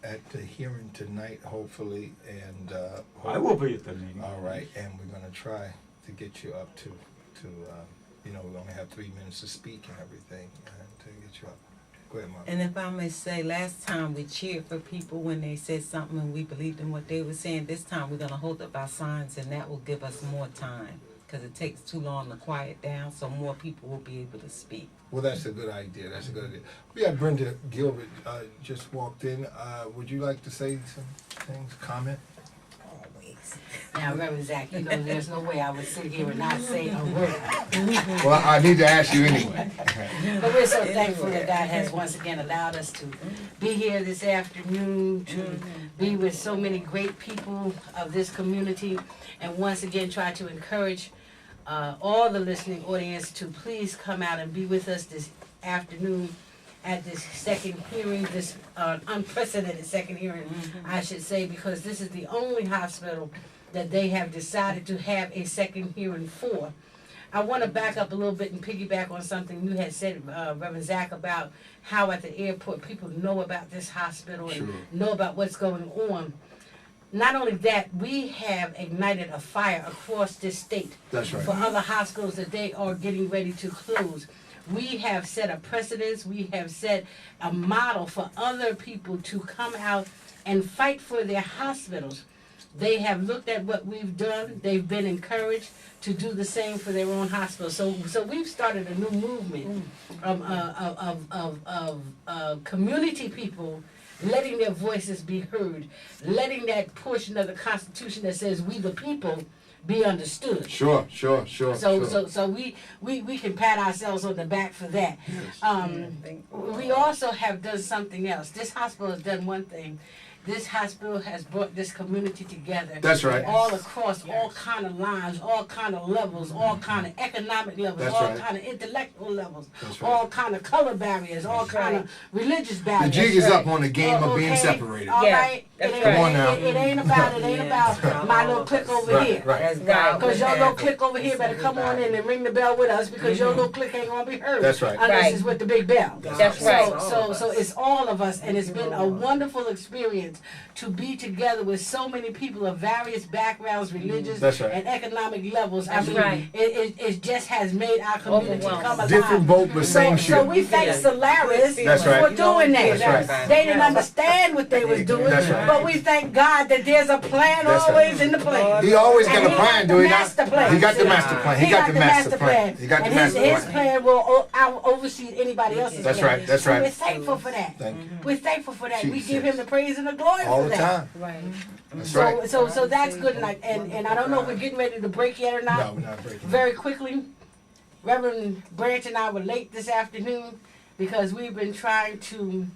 at the hearing tonight, hopefully, and I will be at the meeting. all right, and we're gonna try to get you up to you know, we only have 3 minutes to speak and everything, and to get you up. Go ahead, Mom. And if I may say, last time we cheered for people when they said something and we believed in what they were saying. This time we're going to hold up our signs, and that will give us more time, because it takes too long to quiet down, so more people will be able to speak. Well, that's a good idea. That's a good idea. We have Brenda Gilbert just walked in. Would you like to say some things, comment? Always. Now, Reverend Zach, you know there's no way I would sit here and not say a word. Well, I need to ask you anyway. But we're so thankful that God has once again allowed us to be here this afternoon, to be with so many great people of this community, and once again try to encourage all the listening audience to please come out and be with us this afternoon at this second hearing, this unprecedented second hearing, I should say, because this is the only hospital that they have decided to have a second hearing for. I want to back up a little bit and piggyback on something you had said, Reverend Zach, about how at the airport people know about this hospital and know about what's going on. Not only that, we have ignited a fire across this state. That's right. For other hospitals that they are getting ready to close. We have set a precedence, we have set a model for other people to come out and fight for their hospitals. They have looked at what we've done, they've been encouraged to do the same for their own hospitals. So we've started a new movement of community people letting their voices be heard, letting that portion of the Constitution that says we the people be understood. Sure. So we can pat ourselves on the back for that. We also have done something else. This hospital has done one thing. This hospital has brought this community together. That's right. All across, all kind of lines, all kind of levels, all kind of economic levels, That's all right. kind of intellectual levels, That's right. all kind of color barriers, all kind of religious The barriers. jig is up on the game of being Okay, separated. All Yeah, right. that's It Come on ain't- now. It ain't about my little clique over Right, here. right. That's God. Because your little clique over here better come on in and ring the bell with us, because your little clique ain't gonna be heard. That's right. Unless Right. it's with the big bell. That's right. So it's all of us, and it's been a wonderful experience to be together with so many people of various backgrounds, religious That's right. and economic levels. That's I mean, right. it just has made our community Overwhelming. come alive. Different boat, but same So ship. we thank Solaris That's right. for doing that. That's right. They didn't understand what they was doing, That's right. but we thank God that there's a plan That's right. always in the plan. He always got And a he plan, got do the he not? master plan. He got the master plan. He got the master plan. He got the And master his plan. plan will oversee anybody else's That's plan. right, that's So right. we're thankful for that. Thank you. We're thankful for that. We Jesus. give him the praise and the glory All for the that. time. Right. That's right. So that's good. And I don't know if we're getting ready to break yet or No, not. we're not breaking. Very quickly, Reverend Branch and I were late this afternoon because we've been trying to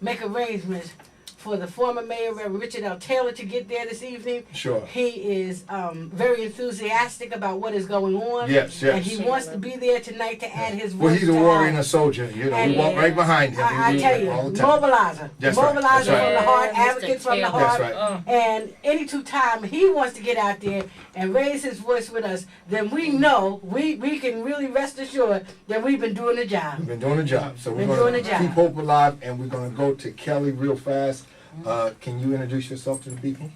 make arrangements for the former mayor, Reverend Richard L. Taylor, to get there this evening. Sure. He is very enthusiastic about what is going on. Yes, And yes. he wants to be there tonight to add his voice. Well, he's a to warrior and a ours. soldier. You know, we And- walk right behind him. I We tell do you, it all the time. mobilizer. That's right, Mobilizer that's right. from the heart, Mr. advocate from the Taylor. heart. That's right. And any time he wants to get out there and raise his voice with us, then we know we can really rest assured that we've been doing the job. We've been doing a job. So we're Been going doing to a job. keep hope alive, and we're going to go to Kelly real fast. Can you introduce yourself to the people?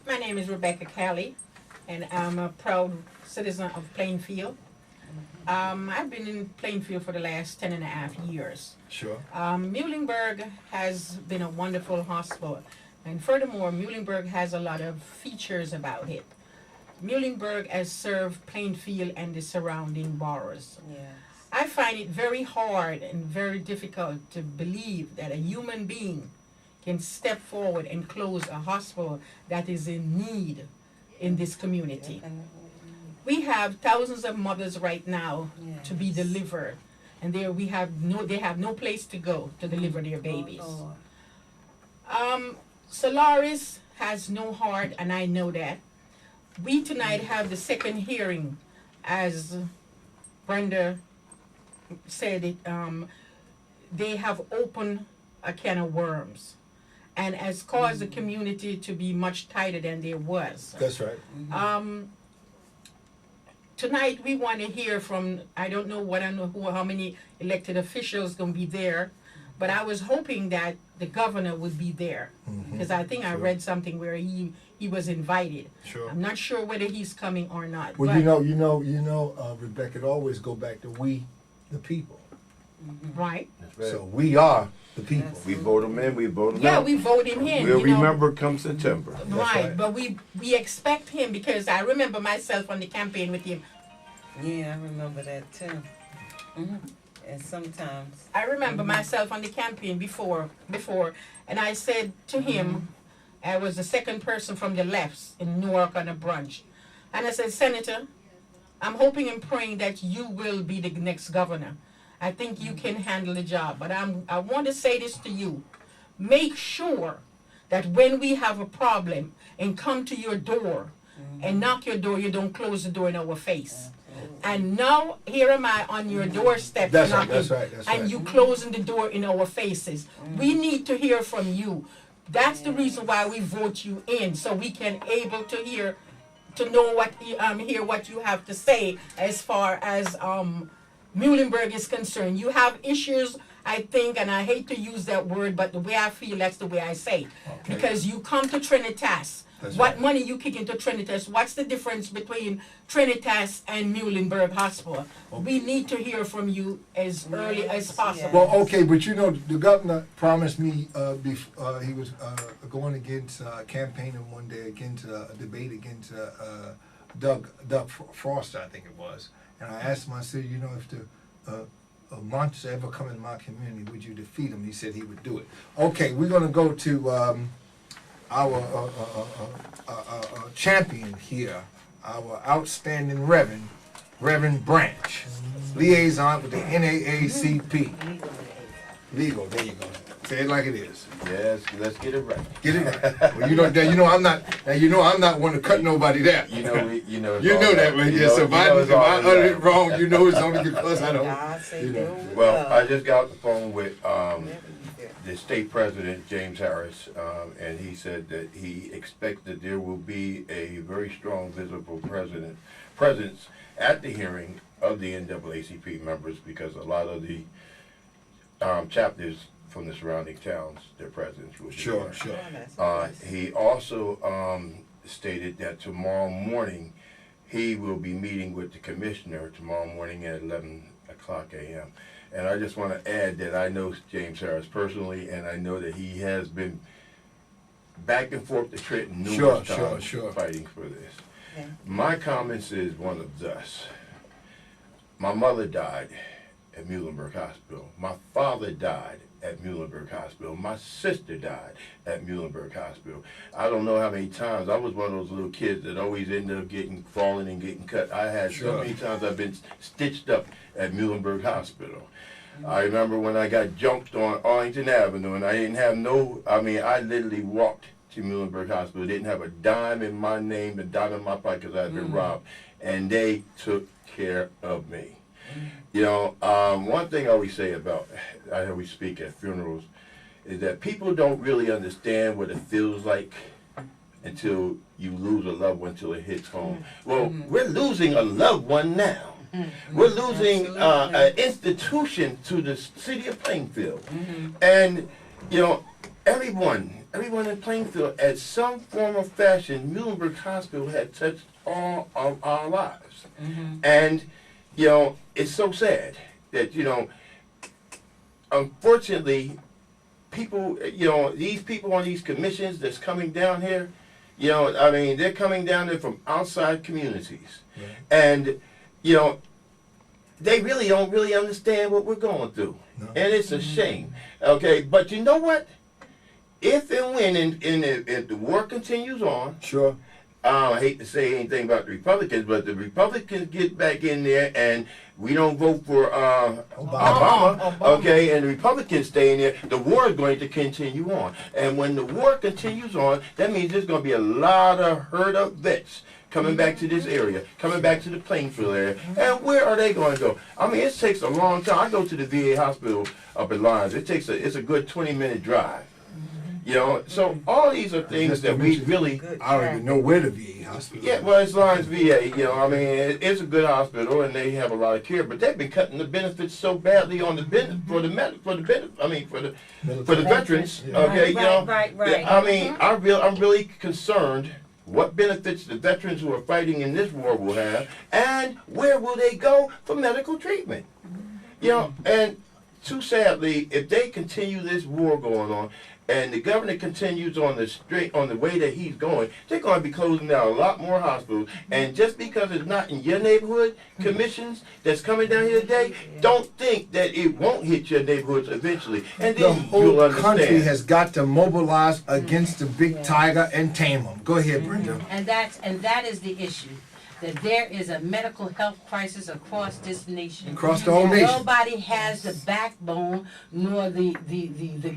My name is Rebecca Kelly, and I'm a proud citizen of Plainfield. I've been in Plainfield for the last 10.5 years. Sure. Muhlenberg has been a wonderful hospital, and furthermore, Muhlenberg has a lot of features about it. Muhlenberg has served Plainfield and the surrounding boroughs. Yes. I find it very hard and very difficult to believe that a human being can step forward and close a hospital that is in need in this community. We have thousands of mothers right now to be delivered, and they have no place to go to deliver their babies. Solaris has no heart, and I know that. We tonight have the second hearing, as Brenda said it. They have opened a can of worms, and has caused the community to be much tighter than there was. That's right. Tonight we want to hear from, I don't know how many elected officials going to be there, but I was hoping that the governor would be there, because I think I Sure. read something where he was invited. Sure. I'm not sure whether he's coming or not. Well, but, Rebecca, it always go back to we, the people. right? That's right. So we are the people. We vote them in, we vote them Yeah, out. we vote him in. We'll you know. remember come September. Right, right. but we expect him, because I remember myself on the campaign with him. Yeah, I remember that too. And sometimes, I remember myself on the campaign before, and I said to him, I was the second person from the left in Newark on a brunch, and I said, Senator, I'm hoping and praying that you will be the next governor. I think you can handle the job, but I want to say this to you. Make sure that when we have a problem and come to your door and knock your door, you don't close the door in our face. And now here am I on your doorstep That's right, knocking, that's right, that's and right. you closing the door in our faces. We need to hear from you. That's the reason why we vote you in, so we can able to hear what you have to say as far as Muhlenberg is concerned. You have issues, I think, and I hate to use that word, but the way I feel, that's the way I say. Okay. Because you come to Trinitas. That's What right. money you kick into Trinitas? What's the difference between Trinitas and Muhlenberg Hospital? We need to hear from you as early as possible. Well, okay, but the governor promised me he was going against campaigning one day against a debate against Doug Foster, I think it was. And I asked him, I said, if the monster ever come in my community, would you defeat him? He said he would do it. Okay, we're going to go to our champion here, our outstanding Reverend Branch, liaison with the NAACP. Legal, there you go. Say it like it is. Yes, let's get it right. Get it right. Well, I'm not one to cut nobody down. You know, it's You all know that, right? you Yes, know- if you I know it's all utter it right. wrong, it's only because I don't. God say you know. do with Well, love. I just got off the phone with the state president, James Harris, and he said that he expects that there will be a very strong visible presence at the hearing of the NAACP members, because a lot of the chapters from the surrounding towns, their presidents will be Sure, there. sure. Oh, that's He also stated that tomorrow morning he will be meeting with the commissioner tomorrow morning at 11 o'clock a.m. And I just want to add that I know James Harris personally, and I know that he has been back and forth to Trenton numerous times sure. fighting for this. Okay. My comments is one of this. My mother died at Muhlenberg Hospital. My father died at Muhlenberg Hospital. My sister died at Muhlenberg Hospital. I don't know how many times. I was one of those little kids that always ended up falling and getting cut. I had so Sure. many times I've been stitched up at Muhlenberg Hospital. I remember when I got jumped on Arlington Avenue, and I didn't have I literally walked to Muhlenberg Hospital. Didn't have a dime in my name, a dime in my pocket, because I had been robbed. And they took care of me. You know, one thing I always say about, I always speak at funerals, is that people don't really understand what it feels like until you lose a loved one, until it hits home. Well, we're losing a loved one now. We're losing an institution to the city of Plainfield. And, you know, everyone in Plainfield, at some form or fashion, Muhlenberg Hospital had touched all of our lives. And, you know, it's so sad that, you know, unfortunately, people, you know, these people on these commissions that's coming down here, you know, I mean, they're coming down there from outside communities. Right. And, you know, they really don't really understand what we're going through. No. And it's a shame. Okay, but you know what? If and when, if the war continues on, Sure. I hate to say anything about the Republicans, but the Republicans get back in there and we don't vote for Obama, okay, and the Republicans stay in there, the war is going to continue on. And when the war continues on, that means there's going to be a lot of hurt up vets coming back to this area, coming back to the Plainfield area. And where are they going to go? I mean, it takes a long time. I go to the VA hospital up in Lyons. It's a good 20-minute drive. You know, so all these are things that we really. I don't even know where the VA hospital Yeah, is. well, as long as VA, you know, I mean, it's a good hospital and they have a lot of care, but they've been cutting the benefits so badly on the for the veterans. Yeah. Okay, you know, Right. I mean, I'm really concerned what benefits the veterans who are fighting in this war will have, and where will they go for medical treatment? You know, and too sadly, if they continue this war going on, and the governor continues on the way that he's going, they're going to be closing down a lot more hospitals. And just because it's not in your neighborhood, commissions that's coming down here today, don't think that it won't hit your neighborhoods eventually. And The then you'll whole understand. country has got to mobilize against the big tiger and tame him. Go ahead, Brenda. And that is the issue. That there is a medical health crisis across this nation. Across the whole nation. Nobody has the backbone nor the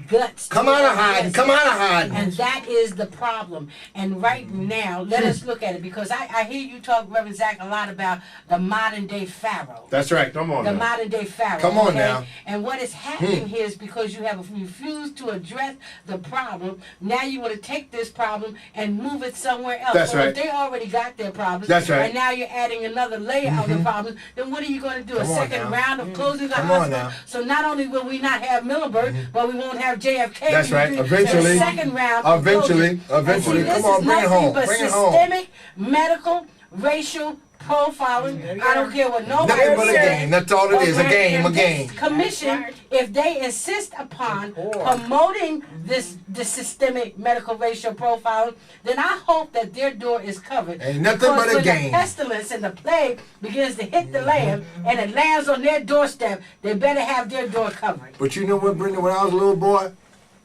guts. Come to out of address hiding. it. Come out of hiding. And that is the problem. And right now, let us look at it, because I hear you talk, Reverend Zach, a lot about the modern day Pharaoh. That's right. Come on The now. modern day Pharaoh. Come on okay? now. And what is happening here is because you have refused to address the problem, now you want to take this problem and move it somewhere else. That's Or right. if they already got their problems, That's right. and now you're adding another layer of the problems, then what are you going to do? Come A on second now. round of closing the Come on hospital? now. So not only will we not have Millenburg, but we won't have JFK. That's right. We do Eventually. a second round of Eventually. closing. Eventually. And see, this Come on, is bring it nothing home. but Bring it home. systemic, medical, racial profiling. I don't care what nobody Nothing but a says. game. That's all it is. A Okay, game. A and game. this commission, if they insist upon promoting this systemic medical racial profiling, then I hope that their door is covered. Ain't nothing Because but a when game. the pestilence and the plague begins to hit the land, and it lands on their doorstep, they better have their door covered. But you know what, Brenda? When I was a little boy,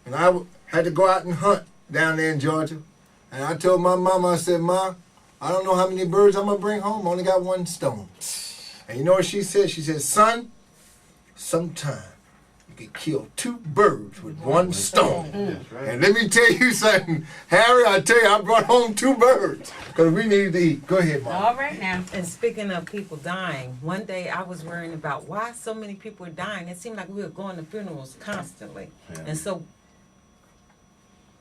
and I had to go out and hunt down there in Georgia, and I told my mama, I said, Ma, I don't know how many birds I'm going to bring home. I only got one stone. And you know what she said? She said, son, sometime you can kill 2 birds with 1 stone. That's right. And let me tell you something, Harry, I tell you, I brought home 2 birds because we needed to eat. Go ahead, Mama. All right now. And speaking of people dying, one day I was worrying about why so many people are dying. It seemed like we were going to funerals constantly. Yeah. And so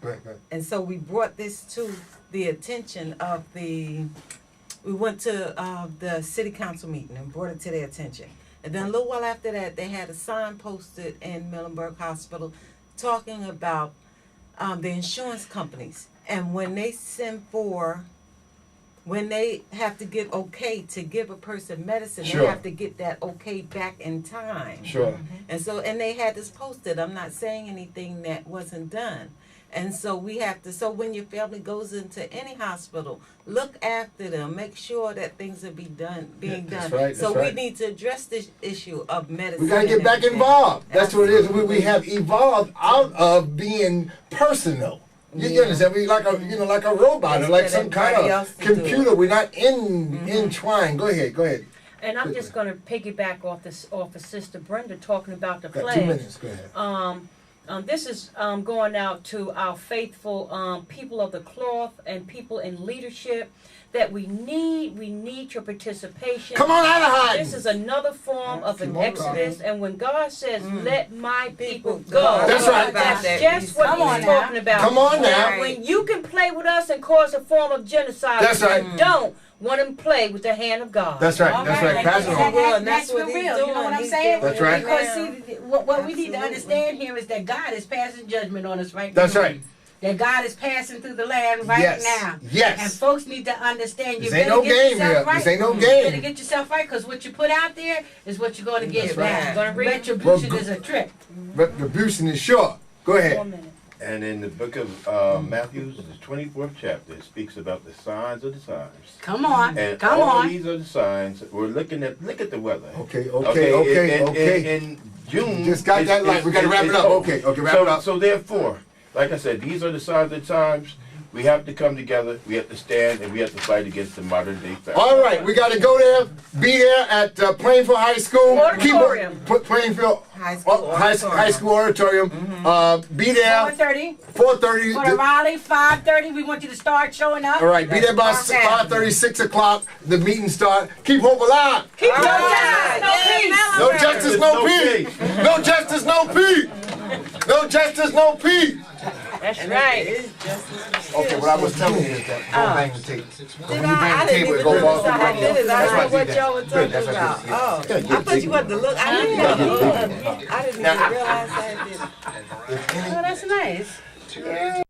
Go ahead, go ahead. And so we brought this to the attention of we went to the city council meeting and brought it to their attention. And then a little while after that, they had a sign posted in Millenburg Hospital talking about the insurance companies. And when they when they have to get okay to give a person medicine, Sure. they have to get that okay back in time. Sure. And so, and they had this posted. I'm not saying anything that wasn't done. And so we have to, so when your family goes into any hospital, look after them, make sure that things are being done. That's right, So that's right. we need to address this issue of medicine. We got to get and back everything. involved. That's what it is. We have evolved out of being personal. You Yeah. understand? We like a like a robot or like Instead some kind everybody of else to do computer. it. We're not entwined. Go ahead. And I'm just going to piggyback off of Sister Brenda talking about the Got flag. 2 minutes. Go ahead. This is going out to our faithful people of the cloth and people in leadership that we need your participation. Come on out of hiding. This is another form of an Come on, exodus, and when God says, "Let my people go," That's right. That's That just what Come on He's now. talking about. Come on now. Now, when you can play with us and cause a form of genocide, That's right. you don't want to play with the hand of God. That's right. All That's right. and Pass it that- on. Well, that- and that's That's for what he's real. You know doing. what I'm He's saying? That's right. Because see, what we need to Absolutely. understand here is that God is passing judgment on us right That's now. right. That God is passing through the land right Yes. now. Yes. And folks need to understand you This ain't better no get game yourself here. right. This ain't no You better game. get yourself right, because what you put out there is what you're going to get That's back. right. Gonna read- Retribution Well, is a trick. Retribution is sure. Go ahead. 1 minute. And in the book of Matthew, the 24th chapter, it speaks about the signs of the times. Come on. And Come all on. these are the signs. We're look at the weather. Okay. In June. You just got that light. We gotta wrap it it's up. cold. Okay, wrap it up. So therefore, like I said, these are the signs of the times. We have to come together. We have to stand, and we have to fight against the modern day facts. All right, we got to go there. Be there at Plainfield High School. Auditorium. Plainfield High school High School Auditorium. Be there 4:30 4:30. for the rally. 5:30. We want you to start showing up. All right, be there by Okay. 5:30, 6 o'clock. The meeting start. Keep hope alive. Keep All your right. no peace. No justice, no peace. No justice, no peace. No justice, no peace. That's And right. It's just as Okay, what I was telling you is that don't bang the table. When you I bang the didn't table, it even goes notice off the I radio. did it. I That's why didn't know I what did y'all that. were Good, talking that's what I about. did, yeah. Oh, I thought you wanted to look. I didn't even realize I did it. Now, Oh, that's nice.